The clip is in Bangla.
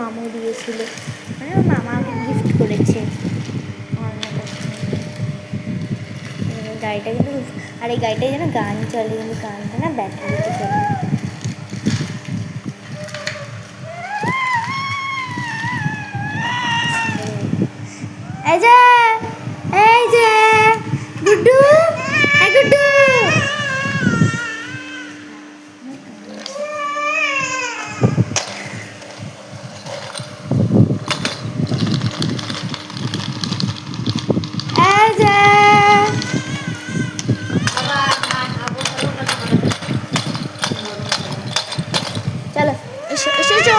মামু দিয়েছিল, মানে ওর মামা আমাকে গিফট করেছে। গাড়িটা কিন্তু, আর এই গাড়িটায় যেন গান চলে, কিন্তু গানটা না ব্যাটারিতে চলে। এই যে গুড্ডু, এই গুড্ডু, এই যে চলো এসো এসো এসো।